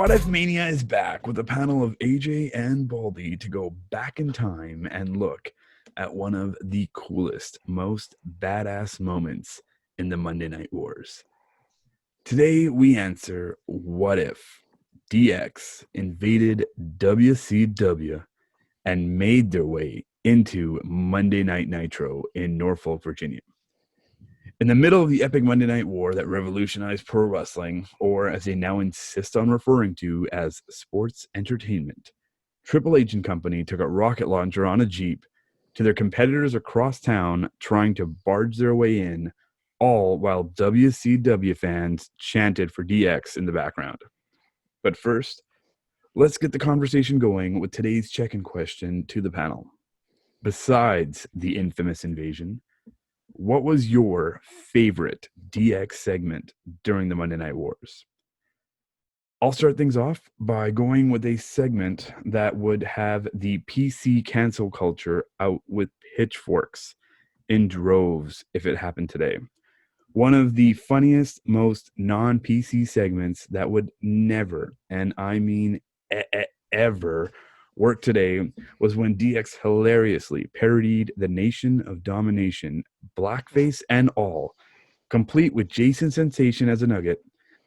What If Mania is back with a panel of AJ and Baldy to go back in time and look at one of the coolest, most badass moments in the Monday Night Wars. Today we answer what if DX invaded WCW and made their way into Monday Night Nitro in Norfolk, Virginia. In the middle of the epic Monday Night War that revolutionized pro wrestling, or as they now insist on referring to as sports entertainment, Triple H and company took a rocket launcher on a Jeep to their competitors across town trying to barge their way in, all while WCW fans chanted for DX in the background. But first, let's get the conversation going with today's check-in question to the panel. Besides the infamous invasion, what was your favorite DX segment during the Monday Night Wars? I'll start things off by going with a segment that would have the PC cancel culture out with pitchforks in droves if it happened today. One of the funniest, most non-PC segments that would never, and I mean ever, work today was when DX hilariously parodied the Nation of Domination, blackface and all, complete with Jason Sensation as a nugget.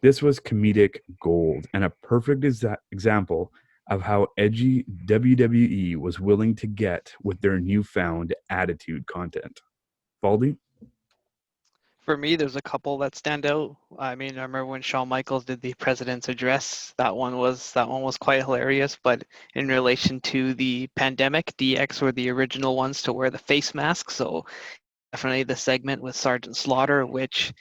This was comedic gold and a perfect example of how edgy WWE was willing to get with their newfound attitude content. Baldy? For me, there's a couple that stand out. I mean, I remember when Shawn Michaels did the President's Address. That one was quite hilarious. But in relation to the pandemic, DX were the original ones to wear the face mask. So definitely the segment with Sergeant Slaughter, which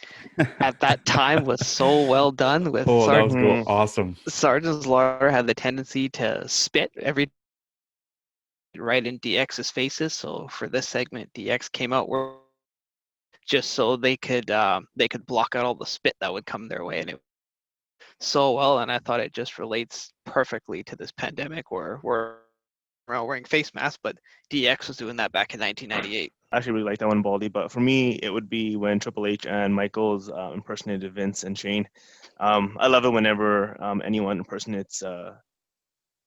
at that time was so well done. With Oh, that was Sergeant awesome. Sergeant Slaughter had the tendency to spit every right in DX's faces. So for this segment, DX came out just so they could block out all the spit that would come their way, and it so well. And I thought it just relates perfectly to this pandemic where we're wearing face masks, but DX was doing that back in 1998. I actually really like that one, Baldy. But for me, it would be when Triple H and Michaels impersonated Vince and Shane. I love it whenever anyone impersonates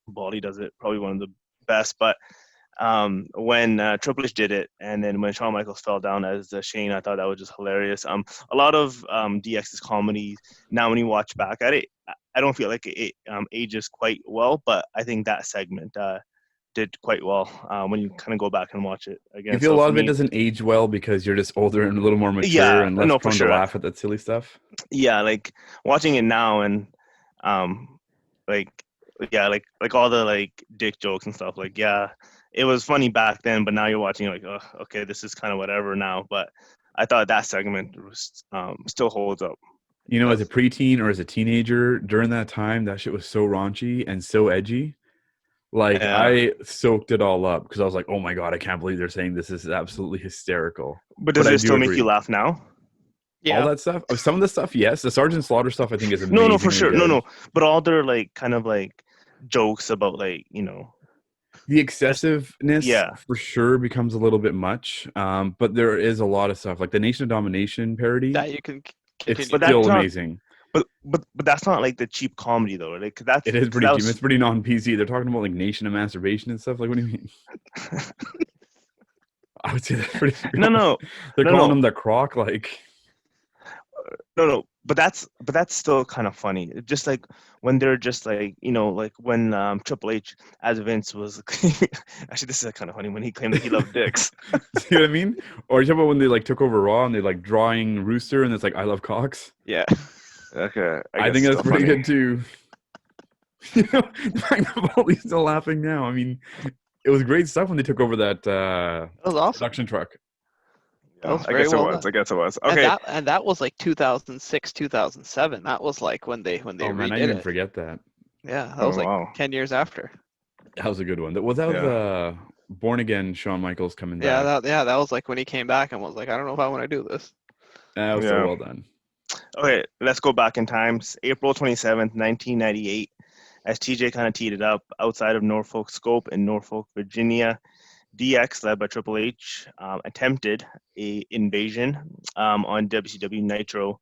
Baldy does it. Probably one of the best. But when Triple H did it, and then when Shawn Michaels fell down as Shane, I thought that was just hilarious. A lot of DX's comedy, now when you watch back at it, I don't feel like it ages quite well, but I think that segment did quite well when you kind of go back and watch it again. You feel a lot of it doesn't age well because you're just older and a little more mature and less prone to laugh at that silly stuff? Yeah, like watching it now and like all the like dick jokes and stuff, like it was funny back then, but now you're watching like, oh, okay, this is kind of whatever now. But I thought that segment was still holds up. You know, as a preteen or as a teenager during that time, that shit was so raunchy and so edgy. Like, I soaked it all up because I was like, oh my God, I can't believe they're saying this is absolutely hysterical. But does it still make you laugh now? Yeah. All that stuff? Some of the stuff, yes. The Sergeant Slaughter stuff, I think, is amazing. No, for sure. No. But all their, like, kind of, like, jokes about, like, you know. The excessiveness, for sure, becomes a little bit much. But there is a lot of stuff. Like the Nation of Domination parody. That you can continue. It's still amazing. But that's not like the cheap comedy though. Like it is pretty cheap. It's pretty non-PC. They're talking about like Nation of Masturbation and stuff. Like, what do you mean? I would say that's pretty. No. They're calling them the Croc. Like, no. But that's still kind of funny. Just like when they're just like, you know, like when Triple H as Vince was actually, this is kind of funny when he claimed that he loved dicks. See what I mean? Or you talk about when they like took over Raw and they like drawing Rooster and it's like I love cocks. Yeah. Okay. I think that's pretty good too. You know, the fact that Baldy's still laughing now. I mean, it was great stuff when they took over that was awesome. production truck. Yeah, I guess it was. Okay. And that was like 2006, 2007. That was like when they Oh man, I didn't forget that. Yeah, that was 10 years after. That was a good one. Without the Born Again Shawn Michaels coming back. That was like when he came back and was like, I don't know if I want to do this. That was so well done. Okay, let's go back in time. April 27th, 1998. As TJ kind of teed it up, outside of Norfolk Scope in Norfolk, Virginia, DX, led by Triple H, attempted a invasion on WCW Nitro,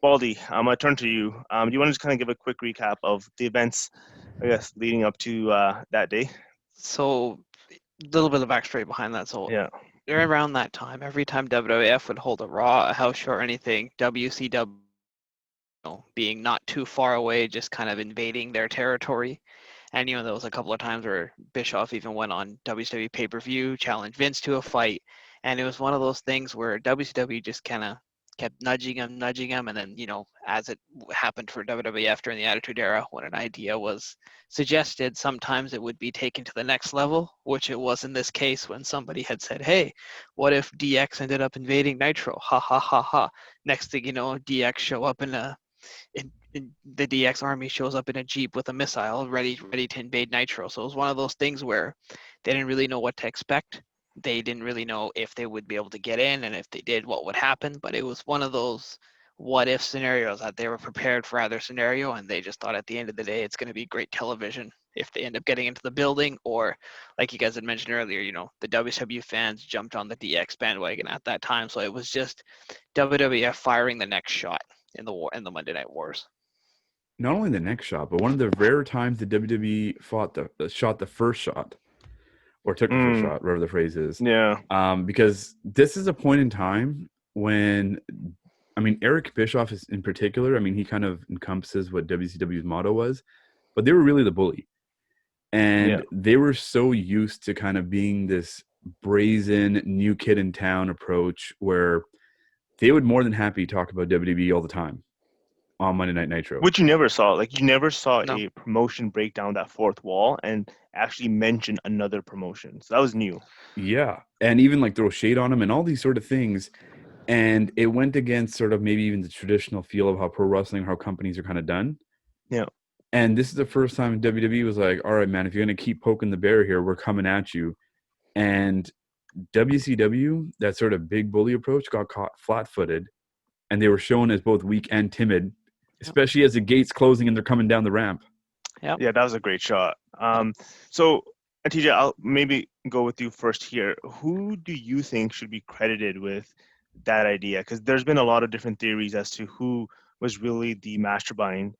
Baldy, I'm gonna turn to you. Do you want to just kind of give a quick recap of the events, I guess, leading up to that day? So a little bit of backstory behind that. So Yeah. around that time, every time WWF would hold a Raw, a house show, or anything, WCW, being not too far away, just kind of invading their territory. And there was a couple of times where Bischoff even went on WCW pay-per-view, challenged Vince to a fight, and it was one of those things where WCW just kind of kept nudging him, and then as it happened for WWF during the Attitude Era, when an idea was suggested, sometimes it would be taken to the next level, which it was in this case when somebody had said, "Hey, what if DX ended up invading Nitro?" Ha ha ha ha. Next thing you know, DX show up in the DX army shows up in a Jeep with a missile ready to invade Nitro. So it was one of those things where they didn't really know what to expect. They didn't really know if they would be able to get in, and if they did, what would happen. But it was one of those what if scenarios that they were prepared for either scenario, and they just thought at the end of the day it's going to be great television if they end up getting into the building, or like you guys had mentioned earlier, the WCW fans jumped on the DX bandwagon at that time. So it was just WWF firing the next shot in the Monday Night Wars. Not only the next shot, but one of the rare times the WWE shot the first shot, or took the first shot, whatever the phrase is. Yeah. Because this is a point in time when, Eric Bischoff is in particular. He kind of encompasses what WCW's motto was, but they were really the bully, and they were so used to kind of being this brazen new kid in town approach, where they would more than happy talk about WWE all the time on Monday Night Nitro. Which you never saw. Like, you never saw No. a promotion break down that fourth wall and actually mention another promotion. So that was new. Yeah. And even like throw shade on them and all these sort of things. And it went against sort of maybe even the traditional feel of how pro wrestling, how companies are kind of done. Yeah. And this is the first time WWE was like, all right, man, if you're going to keep poking the bear here, we're coming at you. And WCW, that sort of big bully approach, got caught flat-footed. And they were shown as both weak and timid, especially as the gate's closing and they're coming down the ramp. Yep. Yeah, that was a great shot. So, TJ, I'll maybe go with you first here. Who do you think should be credited with that idea? Because there's been a lot of different theories as to who was really the mastermind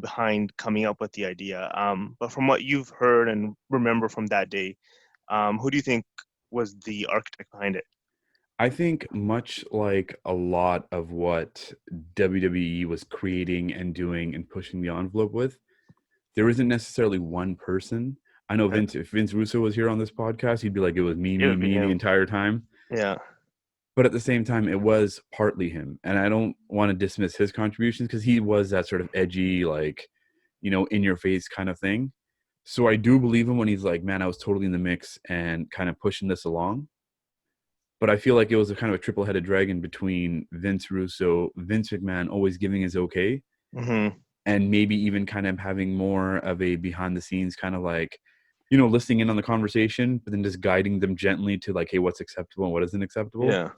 behind coming up with the idea. But from what you've heard and remember from that day, who do you think was the architect behind it? I think much like a lot of what WWE was creating and doing and pushing the envelope with, there isn't necessarily one person. I know Vince, if Vince Russo was here on this podcast, he'd be like, it was me the entire time. Yeah. But at the same time, it was partly him. And I don't want to dismiss his contributions because he was that sort of edgy, like, in your face kind of thing. So I do believe him when he's like, man, I was totally in the mix and kind of pushing this along. But I feel like it was a kind of a triple-headed dragon between Vince Russo, Vince McMahon always giving his okay, and maybe even kind of having more of a behind-the-scenes kind of like, listening in on the conversation, but then just guiding them gently to like, hey, what's acceptable and what isn't acceptable. Yeah.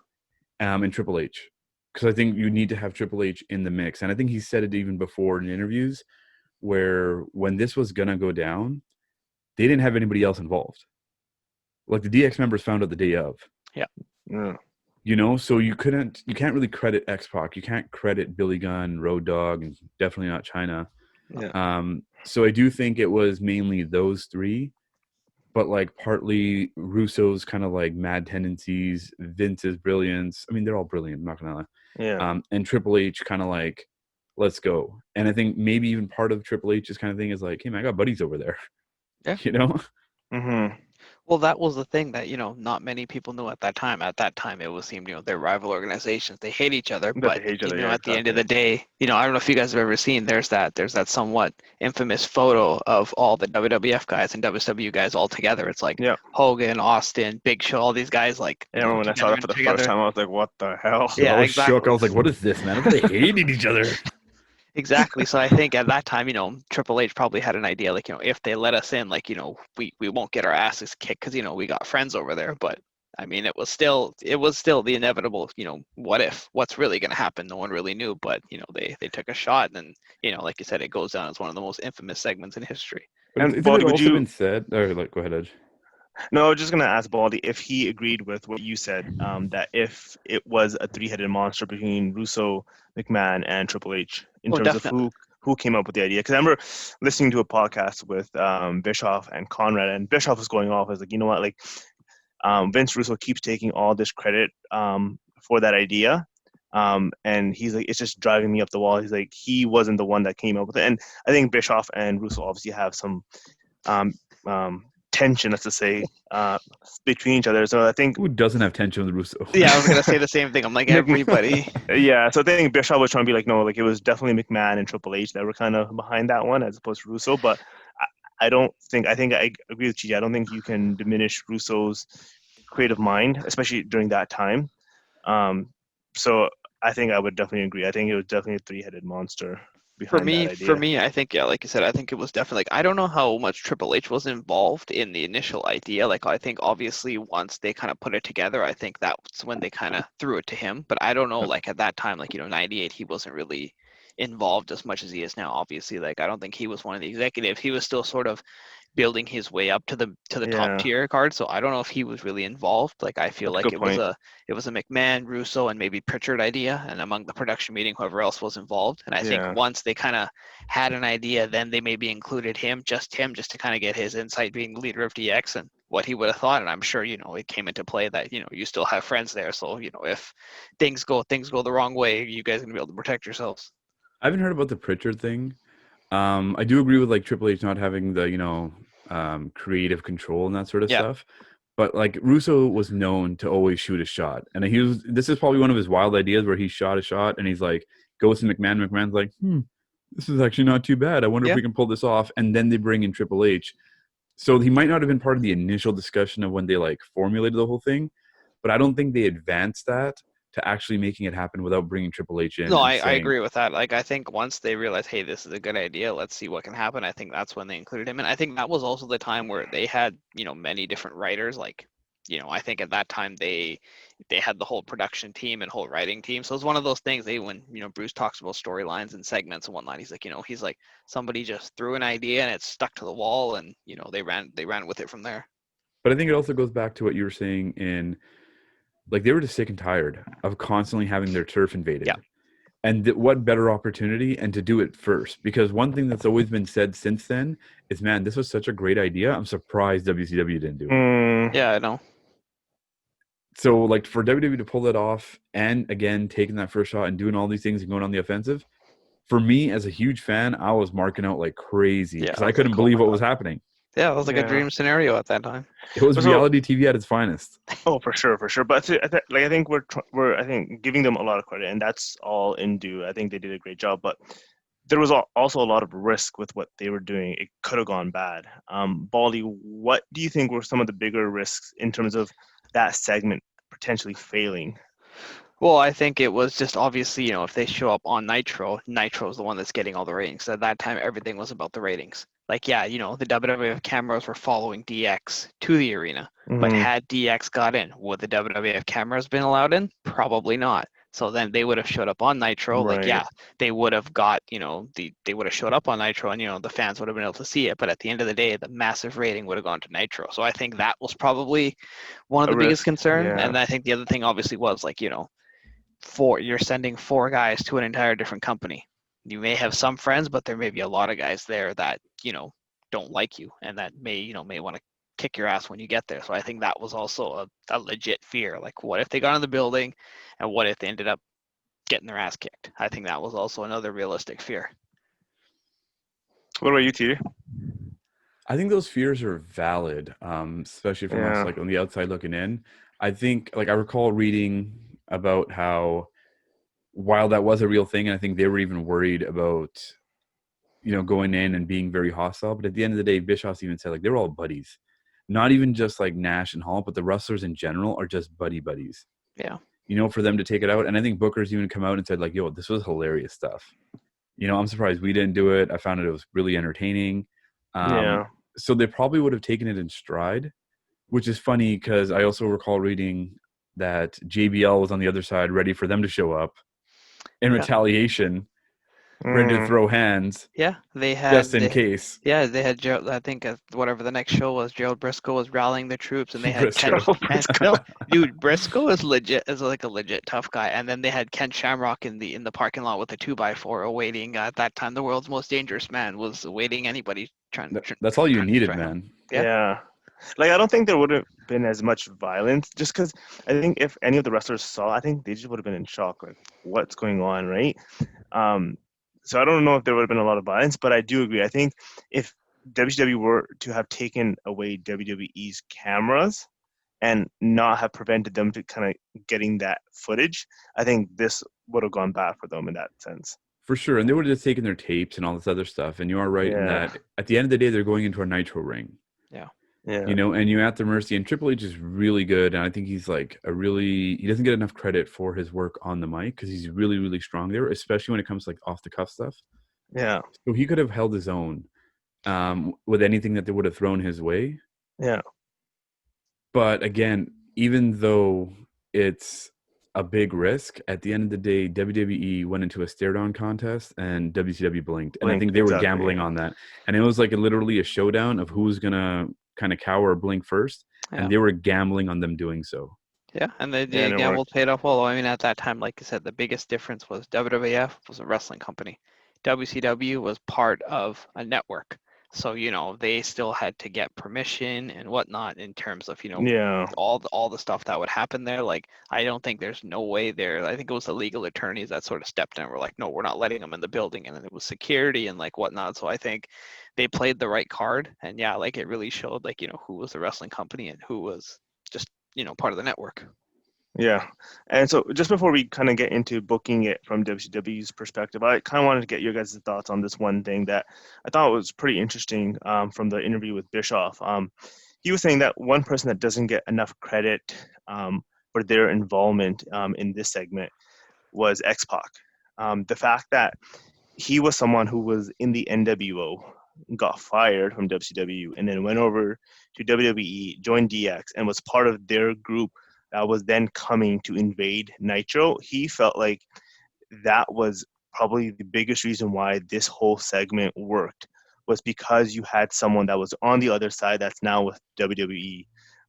And Triple H. Because I think you need to have Triple H in the mix. And I think he said it even before in interviews where when this was going to go down, they didn't have anybody else involved. Like the DX members found out the day of. Yeah. So you can't really credit X-Pac. You can't credit Billy Gunn, Road Dogg, and definitely not China. Yeah. So I do think it was mainly those three, but like partly Russo's kind of like mad tendencies, Vince's brilliance. I mean, they're all brilliant, I'm not gonna lie. Yeah. And Triple H kind of like, let's go. And I think maybe even part of Triple H's kind of thing is like, hey man, I got buddies over there. Yeah. Well, that was the thing that not many people knew at that time. At that time, it was seemed they're rival organizations. They hate each other, but hate each other, at the end of the day, I don't know if you guys have ever seen. There's that somewhat infamous photo of all the WWF guys and WCW guys all together. It's like Hogan, Austin, Big Show, all these guys like. Yeah, when I saw that for the first time, I was like, "What the hell?" Yeah, I was shook. I was like, "What is this, man? They hated each other." Exactly. So I think at that time, Triple H probably had an idea, like, if they let us in, like, we won't get our asses kicked because, we got friends over there. But I mean, it was still the inevitable, what's really going to happen? No one really knew, but, they took a shot and, like you said, it goes down as one of the most infamous segments in history. But and it's also been said, or like, go ahead, Edge. No, I was just gonna ask Baldy if he agreed with what you said, that if it was a three-headed monster between Russo, McMahon, and Triple H in Oh, terms of definitely. who came up with the idea. Because I remember listening to a podcast with Bischoff and Conrad, and Bischoff was going off as like, you know what, like Vince Russo keeps taking all this credit for that idea. And he's like, it's just driving me up the wall. He's like, he wasn't the one that came up with it. And I think Bischoff and Russo obviously have some um, tension, let's just say, between each other. So I think, Who doesn't have tension with Russo? Yeah, I was gonna say the same thing. I'm like everybody. yeah. So I think Bischoff was trying to be like, no, like it was definitely McMahon and Triple H that were kind of behind that one, as opposed to Russo. But I don't think, I think I agree with you. I don't think you can diminish Russo's creative mind, especially during that time. Um, so I think I would definitely agree. I think it was definitely a three-headed monster behind that For idea. me, I think yeah, like you said, I think it was definitely like I don't know how much Triple H was involved in the initial idea. Like I think obviously once they kind of put it together, I think that's when they kind of threw it to him. But I don't know, like at that time, like 98, he wasn't really involved as much as he is now. Obviously, like I don't think he was one of the executives. He was still sort of building his way up to the top Yeah, tier card. So I don't know if he was really involved. Like I feel that's a like good point. it was a McMahon, Russo, and maybe Pritchard idea, and among the production meeting, whoever else was involved. And I think Yeah, once they kind of had an idea, then they maybe included him, just to kind of get his insight, being the leader of DX and what he would have thought. And I'm sure it came into play that you still have friends there, so if things go the wrong way, you guys are gonna be able to protect yourselves. I haven't heard about the Pritchard thing. I do agree with like Triple H not having the creative control and that sort of Yeah, stuff. But like Russo was known to always shoot a shot, and this is probably one of his wild ideas where he shot a shot and he's like goes to McMahon. McMahon's like, this is actually not too bad. I wonder if yeah. we can pull this off. And then they bring in Triple H. So he might not have been part of the initial discussion of when they like formulated the whole thing, but I don't think they advanced that to actually making it happen without bringing Triple H in No, and I saying, agree with that. Like, I think once they realized, hey, this is a good idea, let's see what can happen. I think that's when they included him. And I think that was also the time where they had, many different writers. Like, I think at that time they had the whole production team and whole writing team. So it's one of those things. When Bruce talks about storylines and segments and whatnot, he's like somebody just threw an idea and it stuck to the wall, and they ran with it from there. but I think it also goes back to what you were saying in like they were just sick and tired of constantly having their turf Yeah. invaded. And what better opportunity and to do it first? Because one thing that's always been said since then is, man, this was such a great idea. I'm surprised WCW didn't do it. mm, Yeah, I know. So, like, for WWE to pull that off and again taking that first shot and doing all these things and going on the offensive, for me as a huge fan, I was marking out like crazy Yeah, because I I was like, couldn't oh believe my what god. was happening. Yeah, it was like a yeah. dream scenario at that time. It was So reality TV at its finest. oh, for sure, for sure. But like I think we're I think giving them a lot of credit, and that's all in due. I think they did a great job, but there was also a lot of risk with what they were doing. It could have gone bad. Baldy, what do you think were some of the bigger risks in terms of that segment potentially failing? Well, I think it was just obviously, if they show up on Nitro's the one that's getting all the ratings. At that time, everything was about the ratings. Like, yeah, the WWF cameras were following DX to the arena. But Hmm. had DX got in, would the WWF cameras been allowed in? Probably not. So then they would have showed up on Nitro. Like, Right. yeah, they would have got, they would have showed up on Nitro, and, the fans would have been able to see it. But at the end of the day, the massive rating would have gone to Nitro. So I think that was probably one of A the biggest risk. concern. Yeah. And I think the other thing obviously was like, you're sending four guys to an entire different company. You may have some friends, but there may be a lot of guys there that don't like you and that may want to kick your ass when you get there. So I think that was also a legit fear. Like, what if they got in the building, and what if they ended up getting their ass kicked? I think that was also another realistic fear. What about you, T? I think those fears are valid, especially from us, Yeah. like on the outside looking in. I think, like, I recall reading about how while that was a real thing, and I think they were even worried about, going in and being very hostile. But at the end of the day, Bischoff even said like they were all buddies, not even just like Nash and Hall, but the wrestlers in general are just buddies. Yeah. For them to take it out. And I think Booker's even come out and said like, "Yo, this was hilarious stuff." I'm surprised we didn't do it. I found it was really entertaining. Um, Yeah. so they probably would have taken it in stride, which is funny because I also recall reading that JBL was on the other side, ready for them to show up in Yeah. retaliation. ready to throw hands Yeah, they just had in case. yeah, they had Gerald, I think whatever the next show was, Gerald Briscoe was rallying the troops, and they had Ken. Briscoe. And no, dude, Briscoe is legit, is like a legit tough guy. And then they had Ken Shamrock in the parking lot with a 2x4 awaiting. At that time, the world's most dangerous man was awaiting anybody That's all you trying to needed, destroy him. man. Yeah. Yeah. Like I don't think there would have been as much violence just because I think if any of the wrestlers saw, I think they just would have been in shock, like what's going on, right? Um, so I don't know if there would have been a lot of violence, but I do agree. I think if WCW were to have taken away WWE's cameras and not have prevented them to kind of getting that footage, I think this would have gone bad for them in that sense. For sure. And they would have just taken their tapes and all this other stuff. And you are right in Yeah, that at the end of the day, they're going into a Nitro ring. Yeah. yeah, And you're at their mercy. And Triple H is really good. And I think he's like he doesn't get enough credit for his work on the mic because he's really, really strong there, especially when it comes to like off the cuff stuff. yeah, So he could have held his own with anything that they would have thrown his way. yeah. But again, even though it's a big risk, at the end of the day, WWE went into a stare-down contest and WCW blinked. And I think they were Exactly, gambling yeah. on that. And it was like literally a showdown of who was going to kind of cower or blink first. Yeah. And they were gambling on them doing so. Yeah, and the Yeah, and it gamble worked. paid off well. I mean, at that time, like you said, the biggest difference was WWF was a wrestling company. WCW was part of a network. So, they still had to get permission and whatnot in terms of, Yeah, all the stuff that would happen there. Like, I don't think there's no way there. I think it was the legal attorneys that sort of stepped in and were like, no, we're not letting them in the building. And then it was security and like whatnot. So I think they played the right card. And yeah, like it really showed like, who was the wrestling company and who was just, part of the network. yeah. And so just before we kind of get into booking it from WCW's perspective, I kind of wanted to get your guys' thoughts on this one thing that I thought was pretty interesting from the interview with Bischoff. He was saying that one person that doesn't get enough credit for their involvement in this segment was X-Pac. The fact that he was someone who was in the NWO, got fired from WCW, and then went over to WWE, joined DX, and was part of their group that was then coming to invade Nitro. He felt like that was probably the biggest reason why this whole segment worked was because you had someone that was on the other side that's now with WWE.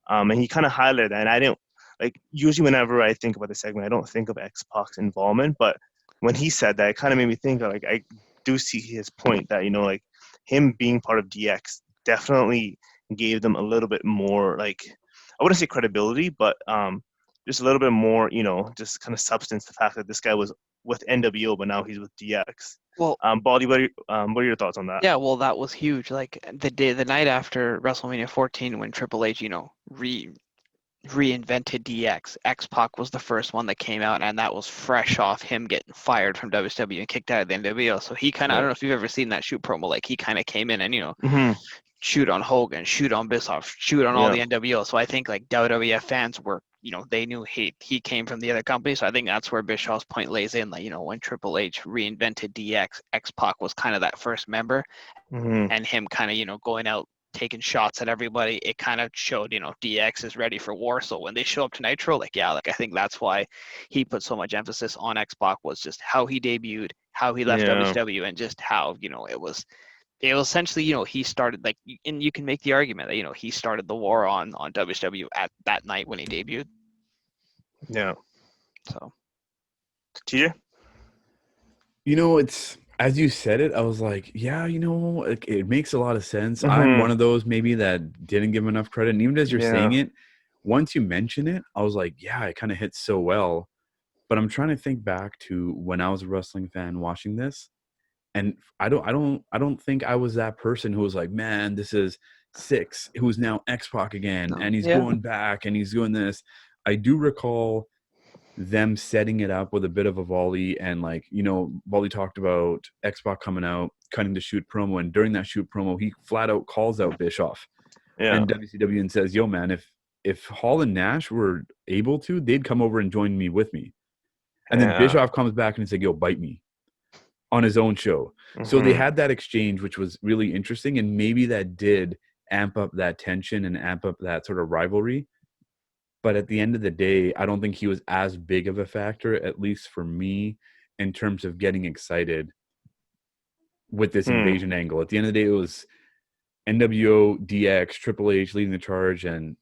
And he kind of highlighted that. And I didn't like usually whenever I think about the segment, I don't think of X-Pac's involvement, but when he said that, it kind of made me think like I do see his point that like him being part of DX definitely gave them a little bit more like I wouldn't say credibility, but just a little bit more, just kind of substance. The fact that this guy was with NWO, but now he's with DX. Well, Baldy, what are your thoughts on that? yeah, well, that was huge. Like the night after WrestleMania 14, when Triple H, reinvented DX, X-Pac was the first one that came out, and that was fresh off him getting fired from WCW and kicked out of the NWO. So he kind of, I don't know if you've ever seen that shoot promo, like he kind of came in and Mm-hmm. shoot on Hogan, shoot on Bischoff, shoot on all Yeah. the NWO. So I think like WWF fans were, they knew he came from the other company. So I think that's where Bischoff's point lays in. Like, when Triple H reinvented DX, X-Pac was kind of that first member, Mm-hmm. and him kind of, going out taking shots at everybody. It kind of showed, DX is ready for war. So when they show up to Nitro, like, yeah, like I think that's why he put so much emphasis on X-Pac, was just how he debuted, how he left Yeah. WCW, and just how, it was essentially, he started, like, and you can make the argument that, he started the war on WCW at that night when he debuted. Yeah. So TJ? It's as you said it, I was like, yeah, it makes a lot of sense. I'm Mm-hmm. one of those maybe that didn't give enough credit. And even as you're saying it, once you mention it, I was like, yeah, it kind of hits so well. But I'm trying to think back to when I was a wrestling fan watching this. And I don't think I was that person who was like, man, this is Six, who's now X-Pac again, and he's going back and he's doing this. I do recall them setting it up with a bit of a volley, and like, Volley talked about X-Pac coming out, cutting the shoot promo, and during that shoot promo, he flat out calls out Bischoff and WCW and says, yo, man, if Hall and Nash were able to, they'd come over and join me with me. And then Bischoff comes back and he's like, yo, bite me, on his own show. Mm-hmm. So they had that exchange, which was really interesting. And maybe that did amp up that tension and amp up that sort of rivalry. But at the end of the day, I don't think he was as big of a factor, at least for me, in terms of getting excited with this invasion angle. At the end of the day, it was NWO, DX, Triple H leading the charge, and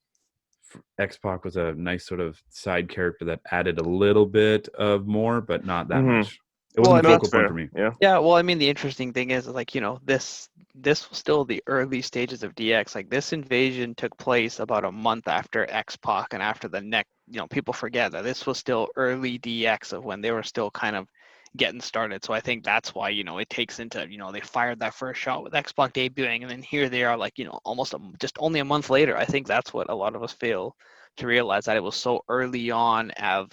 X-Pac was a nice sort of side character that added a little bit of more, but not that much. It wasn't Well, a No, focal that's point fair. for me. Yeah. yeah, well, I mean, the interesting thing is like, this was still the early stages of DX. Like this invasion took place about a month after X-Pac and after the next, people forget that this was still early DX of when they were still kind of getting started. So I think that's why, it takes into, they fired that first shot with X-Pac debuting, and then here they are like, almost just only a month later. I think that's what a lot of us fail to realize, that it was so early on of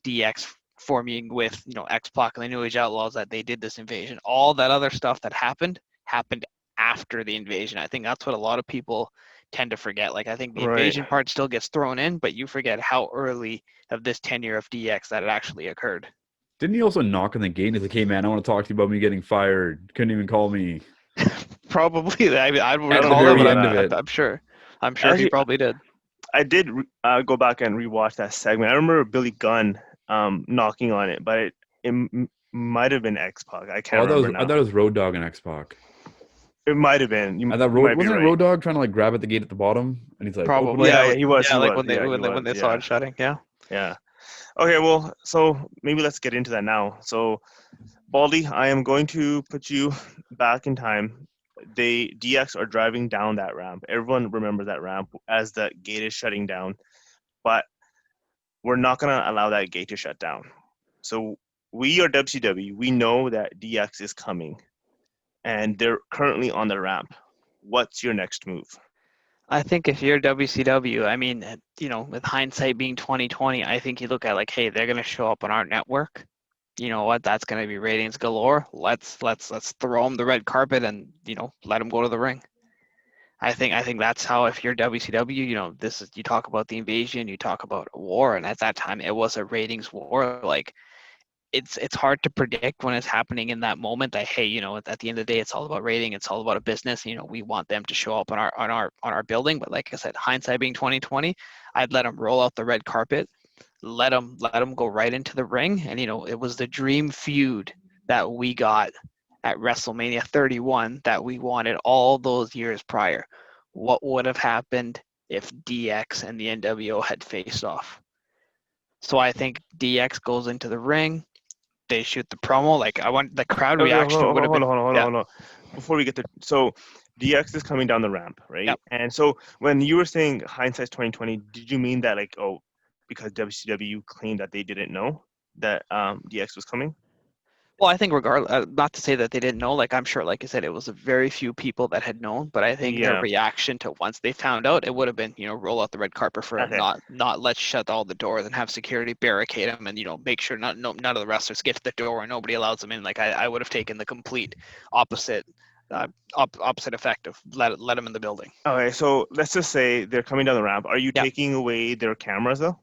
DX forming with X-Pac and the New Age Outlaws, that they did this invasion. All that other stuff that happened after the invasion. I think that's what a lot of people tend to forget. Like I think the Right. invasion part still gets thrown in, but you forget how early of this tenure of DX that it actually occurred. Didn't he also knock on the gate and he's like, "Hey man, I want to talk to you about me getting fired. Couldn't even call me." Probably, I don't I don't recall it, very but end of it. I'm sure he Actually, probably did. I did go back and rewatch that segment. I remember Billy Gunn knocking on it, but it might have been X-Pac. I can't remember I now. thought it was Road Dogg and X-Pac. It might have been. You I thought might be wasn't it right. Road Dogg trying to like grab at the gate at the bottom, and he's like, "Open Probably, up." Yeah, he was. yeah, He like was. when they Yeah, he when they was. saw Yeah. it shutting. Yeah. Yeah. Okay, well, so maybe let's get into that now. So, Baldy, I am going to put you back in time. DX are driving down that ramp. Everyone remembers that ramp as the gate is shutting down, but we're not going to allow that gate to shut down. So, we are WCW. We know that DX is coming, and they're currently on the ramp. What's your next move? I think if you're WCW, I mean, with hindsight being 2020, I think you look at like, hey, they're gonna show up on our network. You know what? That's gonna be ratings galore. Let's throw them the red carpet and let them go to the ring. I think that's how, if you're WCW, this is, you talk about the invasion, you talk about a war, and at that time it was a ratings war. Like it's hard to predict when it's happening in that moment, that hey, at the end of the day, it's all about rating, it's all about a business. We want them to show up on our building. But like I said, hindsight being 2020, I'd let them roll out the red carpet, let them go right into the ring. And it was the dream feud that we got at WrestleMania 31 that we wanted all those years prior. What would have happened if DX and the NWO had faced off? So I think DX goes into the ring, they shoot the promo. Like I want the crowd Okay, reaction would have been, hold on. Before we get to, so DX is coming down the ramp, right? yeah. And so when you were saying hindsight's 2020, did you mean that like, oh, because WCW claimed that they didn't know that DX was coming? Well, I think regardless, not to say that they didn't know. Like I'm sure, like I said, it was a very few people that had known. But I think their Yeah. reaction to once they found out, it would have been, roll out the red carpet for him, Okay. not let's shut all the doors and have security barricade him, and make sure none of the wrestlers get to the door and nobody allows them in. Like I would have taken the complete opposite. Opposite effect of let them in the building. Okay, so let's just say they're coming down the ramp. Are you Yeah, taking away their cameras though,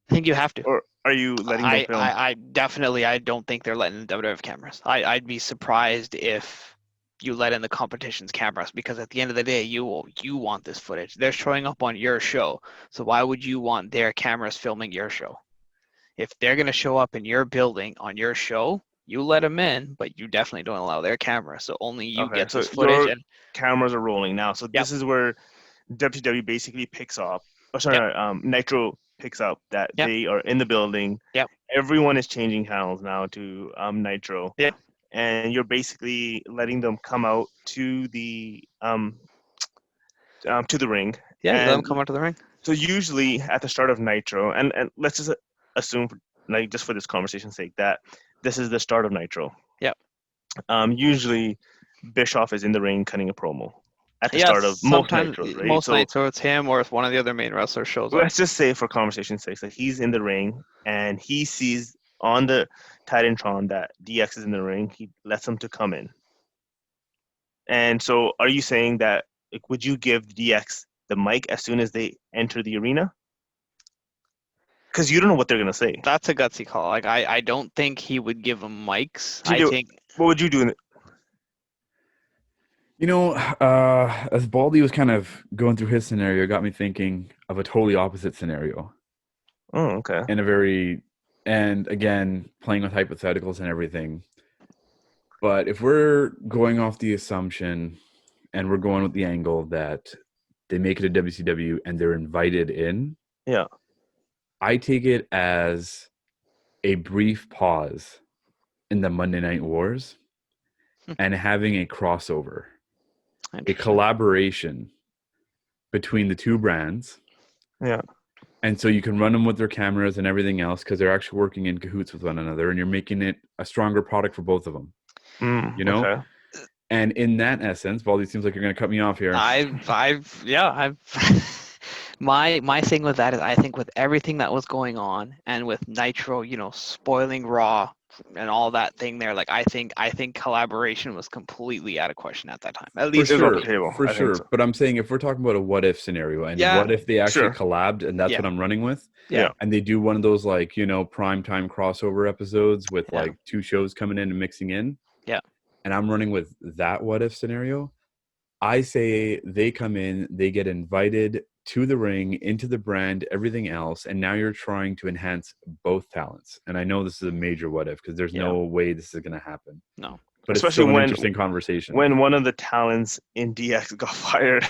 I think you have to. or are you letting them film? I definitely, I don't think they're letting the WWF cameras. I'd be surprised if you let in the competition's cameras, because at the end of the day, you want this footage. They're showing up on your show, so why would you want their cameras filming your show? If they're gonna show up in your building on your show, you let them in, but you definitely don't allow their camera. So only you Okay, get so this footage. your And cameras are rolling now. So yep, this is where WCW basically picks up. Oh, yep, sorry, Nitro picks up that yep, they are in the building. yep, Everyone is changing channels now to Nitro, yep, and you're basically letting them come out to the ring. yeah. You let them And come out to the ring. so usually at the start of Nitro, and let's just assume, like just for this conversation's sake, that this is the start of Nitro. Yep. Usually Bischoff is in the ring cutting a promo at the start of Yes, most sometimes Nitros, right? most So nights, so it's him or if one of the other main wrestlers shows up. let's just say, for conversation's sake, that he's in the ring and he sees on the Titantron that DX is in the ring. He lets him to come in. And so, are you saying that, like, would you give DX the mic as soon as they enter the arena? Because you don't know what they're gonna say. That's a gutsy call. Like I don't think he would give him mics. To I do, think what would you do? As Baldy was kind of going through his scenario, it got me thinking of a totally opposite scenario. Oh, okay. And again, playing with hypotheticals and everything. But if we're going off the assumption and we're going with the angle that they make it a WCW and they're invited in, Yeah. I take it as a brief pause in the Monday Night Wars and having a crossover, a Interesting. collaboration between the two brands. Yeah. And so you can run them with their cameras and everything else because they're actually working in cahoots with one another, and you're making it a stronger product for both of them. You know? Okay. And in that essence, Baldy, seems like you're going to cut me off here. My thing with that is I think with everything that was going on and with Nitro, spoiling Raw and all that thing there, like I think collaboration was completely out of question at that time. At For least It's for off sure, the table. for I think sure. so. But I'm saying if we're talking about a what if scenario, and Yeah. what if they actually Sure. collabed, and that's Yeah. what I'm running with, Yeah. and they do one of those like primetime crossover episodes with Yeah. like two shows coming in and mixing in. Yeah. And I'm running with that what if scenario. I say they come in, they get invited to the ring, into the brand, everything else, and now you're trying to enhance both talents. And I know this is a major what if because there's no way this is going to happen. No. But Especially it's still an when- interesting conversation. When one of the talents in DX got fired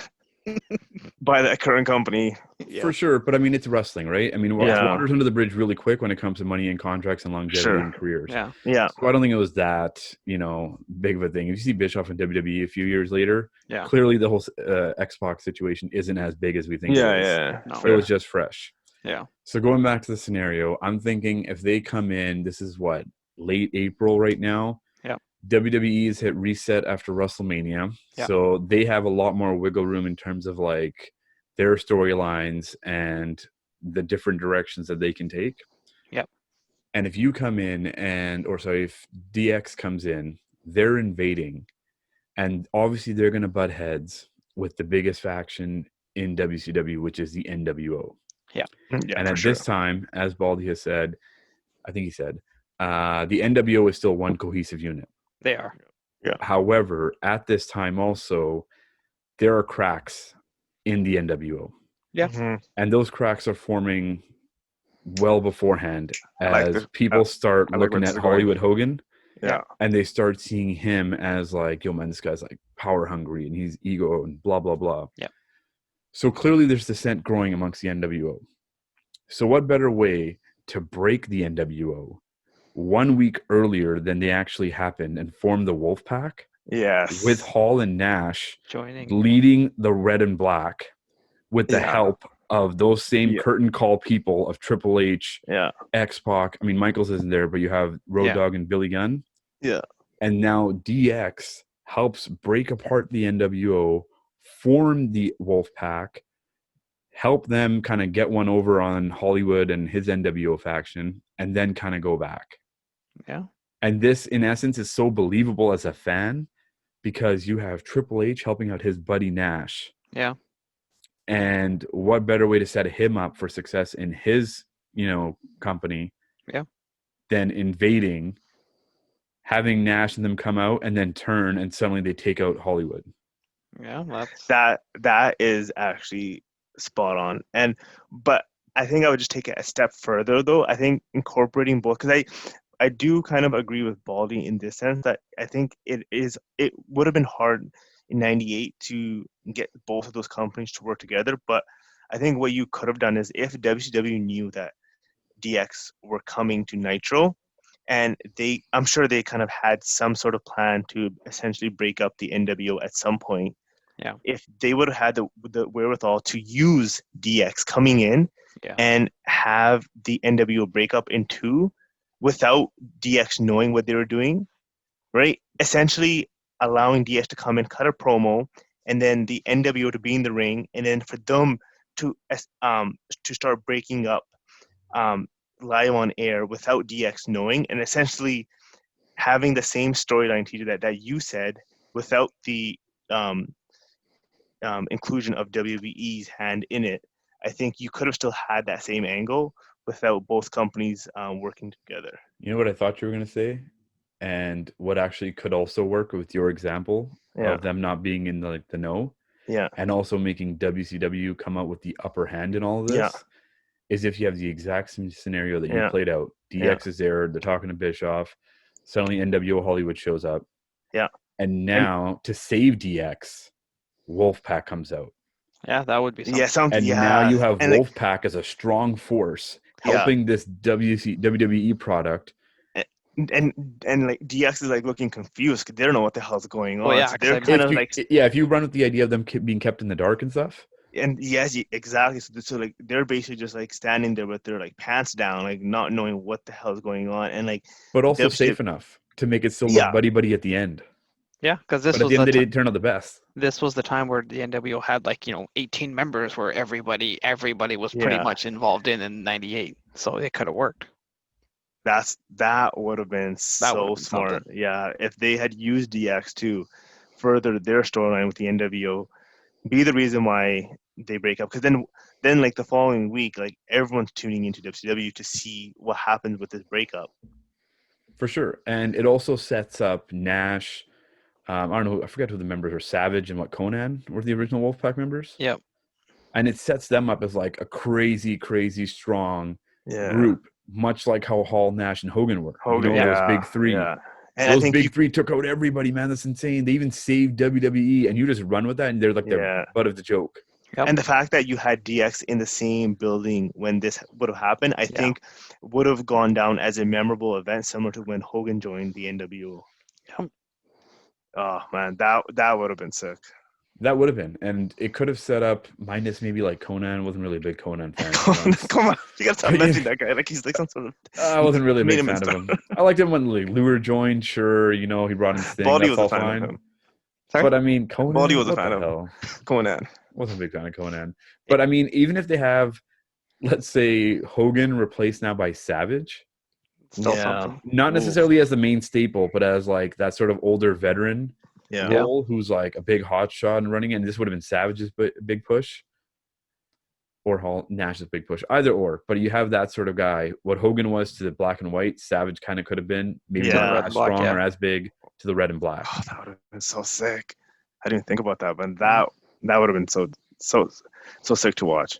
by that current company. For sure, but I mean, it's wrestling, right? I mean, Yeah. water's under the bridge really quick when it comes to money and contracts and longevity Sure. and careers. Yeah. Yeah. So I don't think it was that, big of a thing. If you see Bischoff in WWE a few years later, Yeah. clearly the whole Xbox situation isn't as big as we think it is. Yeah. No. It was just fresh. Yeah. So going back to the scenario, I'm thinking if they come in, this is what, late April right now? Yeah. WWE's hit reset after WrestleMania. Yeah. So they have a lot more wiggle room in terms of like their storylines and the different directions that they can take. Yep. And if you come in if DX comes in, they're invading. And obviously they're going to butt heads with the biggest faction in WCW, which is the NWO. Yeah. And at this time, as Baldy has said, I think he said, the NWO is still one cohesive unit. They are. Yeah. However, at this time also, there are cracks in the NWO. Yeah. Mhm. And those cracks are forming well beforehand I like as this. people start I like looking where this at is going. Hollywood Hogan. Yeah. And they start seeing him as like, yo, man, this guy's like power hungry and he's ego and blah, blah, blah. Yeah. So clearly there's dissent growing amongst the NWO. So what better way to break the NWO 1 week earlier than they actually happened and form the Wolf Pack Yes. with Hall and Nash Joining. leading the red and black with the Yeah. help of those same Yeah. curtain call people of Triple H, Yeah. X-Pac. I mean, Michaels isn't there, but you have Road Yeah. Dogg and Billy Gunn. Yeah. And now DX helps break apart the NWO, form the Wolf Pack, help them kind of get one over on Hollywood and his NWO faction, and then kind of go back. Yeah. And this, in essence, is so believable as a fan because you have Triple H helping out his buddy Nash. Yeah. And what better way to set him up for success in his, company than invading, having Nash and them come out and then turn and suddenly they take out Hollywood. Yeah. That's That is actually spot on. But I think I would just take it a step further though. I think incorporating both, because I do kind of agree with Baldy in this sense that I think it would have been hard in '98 to get both of those companies to work together. But I think what you could have done is if WCW knew that DX were coming to Nitro, and I'm sure they kind of had some sort of plan to essentially break up the NWO at some point. Yeah. If they would have had the wherewithal to use DX coming in and have the NWO break up in two without DX knowing what they were doing, right? Essentially allowing DX to come in, cut a promo, and then the NWO to be in the ring, and then for them to start breaking up live on air without DX knowing, and essentially having the same storyline, TJ, that you said, without the inclusion of WWE's hand in it. I think you could have still had that same angle without both companies working together. You know what I thought you were going to say? And what actually could also work with your example of them not being in the know, and also making WCW come out with the upper hand in all of this, is if you have the exact same scenario that you played out. DX is there, they're talking to Bischoff, suddenly NWO Hollywood shows up. Yeah. And now to save DX, Wolfpack comes out. Yeah, that would be something. Yeah, something. And Yeah, now you have and like, Wolfpack as a strong force Yeah. helping this WWE product. and like DX is like looking confused because they don't know what the hell's going on. Well, yeah, So 'cause they're I kind mean- of like, If you run with the idea of them being kept in the dark and stuff, and yes, exactly. So like they're basically just like standing there with their like pants down, like not knowing what the hell's going on, and like but also WCW safe enough to make it still Yeah. look buddy at the end. Yeah, because But at the end of the day, it turned out the best. this was the time where the NWO had like 18 members, where everybody was pretty Yeah. much involved in '98, so it could have worked. That would have been so would've been smart. something. Yeah, if they had used DX to further their storyline with the NWO, be the reason why they break up. Because then like the following week, like everyone's tuning into WCW to see what happens with this breakup. For sure. And it also sets up Nash. I don't know. I forget who the members were. Savage and Conan were the original Wolfpack members. Yep. And it sets them up as like a crazy, crazy strong Yeah. group, much like how Hall, Nash, and Hogan were. Hogan, those big three. Yeah. And Those I think big three took out everybody, man. That's insane. They even saved WWE, and you just run with that, and they're like the Yeah. butt of the joke. Yep. And the fact that you had DX in the same building when this would have happened, I think would have gone down as a memorable event, similar to when Hogan joined the NWO. Yep. Oh man, that would have been sick. That would have been, and it could have set up minus maybe like Conan. Wasn't really a big Conan fan. to be honest. Come on, you gotta stop But mentioning that guy. Like he's like some sort of. I wasn't really a big Made him fan of him. I liked him when like Lure joined. Sure, he brought in Sting. Baldy That's was all a fan fine. of him. Sorry? But I mean, Conan. Baldy was a what fan the of hell? Conan. Wasn't a big fan of Conan. But I mean, even if they have, let's say, Hogan replaced now by Savage, Still Yeah. something. not necessarily as the main staple, but as like that sort of older veteran Yeah. role who's like a big hot shot and running it. And this would have been Savage's big push. Or Nash's big push. Either or. But you have that sort of guy. What Hogan was to the black and white, Savage kind of could have been. Maybe Yeah. not Red and as black, strong yeah. or as big to the red and black. Oh, that would have been so sick. I didn't think about that, but that would have been so sick to watch.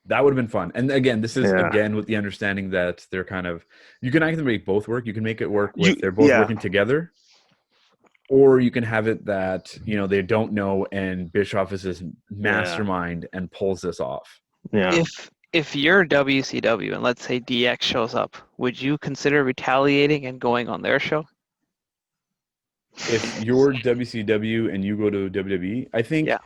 That would have been fun. And again, this is Yeah. again with the understanding that they're kind of, you can actually make both work. You can make it work with they're both Yeah. working together, or you can have it that they don't know and Bischoff is this mastermind and pulls this off. Yeah. If you're WCW and let's say DX shows up, would you consider retaliating and going on their show? If you're WCW and you go to WWE, I think Yeah.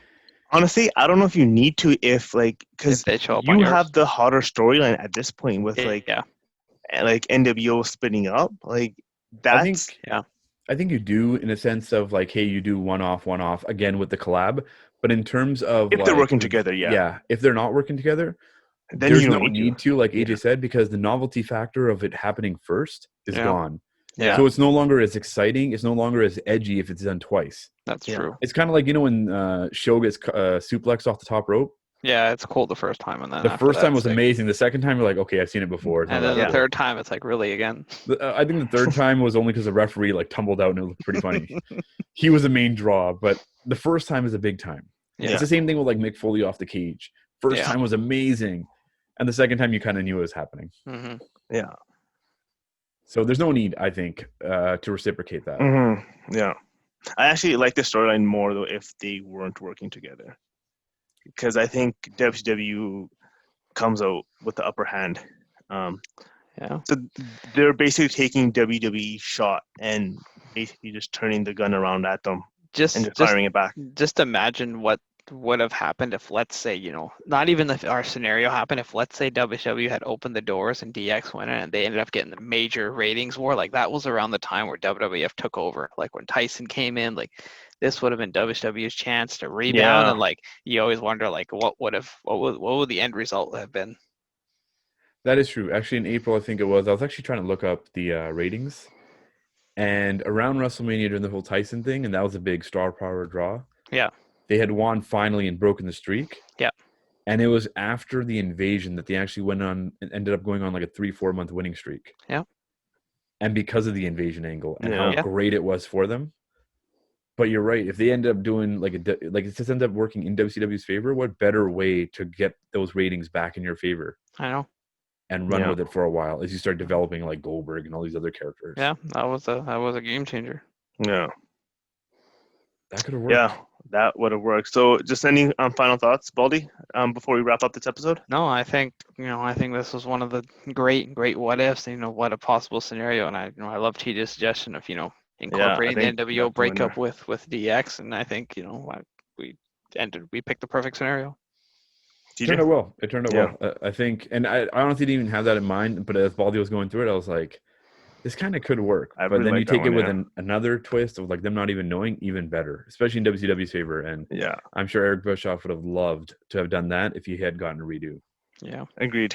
Honestly, I don't know if you need to, if like, because If they show up on you yours. have the hotter storyline at this point with like yeah. NWO splitting up. Like that's I think you do in a sense of like, hey, you do one off again with the collab. But in terms of if they're working together, if they're not working together, then there's you don't no need to, like AJ Yeah. said, because the novelty factor of it happening first is Yeah. gone. Yeah. So it's no longer as exciting. It's no longer as edgy if it's done twice. That's Yeah. true. It's kind of like, when Show gets suplexed off the top rope. Yeah, it's cool the first time, and then The after first that, time was it's like- amazing. The second time, you're like, okay, I've seen it before. It's And not then that the good. third time, it's like really again. I think the third time was only because the referee like tumbled out and it looked pretty funny. He was the main draw, but the first time is a big time. Yeah. It's the same thing with like Mick Foley off the cage. First Yeah. time was amazing, and the second time you kind of knew it was happening. hmm Yeah. So there's no need, I think, to reciprocate that. Yeah. I actually like the storyline more though if they weren't working together, because I think WCW comes out with the upper hand. Yeah. So they're basically taking WWE shot and basically just turning the gun around at them Just and just firing it back. just imagine what would have happened if, let's say, not even if our scenario happened, if let's say WCW had opened the doors and DX went in and they ended up getting the major ratings war. Like that was around the time where WWF took over. Like when Tyson came in, like this would have been WCW's chance to rebound. Yeah. And like you always wonder, like what would the end result have been? That is true. Actually, in April, I think it was. I was actually trying to look up the ratings, and around WrestleMania during the whole Tyson thing, and that was a big star power draw. Yeah. They had won finally and broken the streak. Yeah. And it was after the invasion that they actually went on and ended up going on like a 3-4 month winning streak. Yeah. And because of the invasion angle and Yeah. how great it was for them. But you're right. If they end up doing like it just ends up working in WCW's favor, what better way to get those ratings back in your favor I know. and run Yeah. with it for a while as you start developing like Goldberg and all these other characters? Yeah, that was a game changer. Yeah. That could have worked. Yeah, that would have worked. So, just any final thoughts, Baldy, before we wrap up this episode? No, I think this was one of the great what ifs. What a possible scenario, and I love TJ's suggestion of Yeah, I incorporating think the NWO that's the breakup winner. with DX, and I think we picked the perfect scenario. Turned TJ? out well. It turned out Yeah, well. I think, and I honestly didn't even have that in mind. But as Baldy was going through it, I was like, this kind of could work. I But really then you like that take it one. with Yeah, another twist of like them not even knowing, even better, especially in WCW's favor. And yeah, I'm sure Eric Bischoff would have loved to have done that if he had gotten a redo. Yeah. agreed.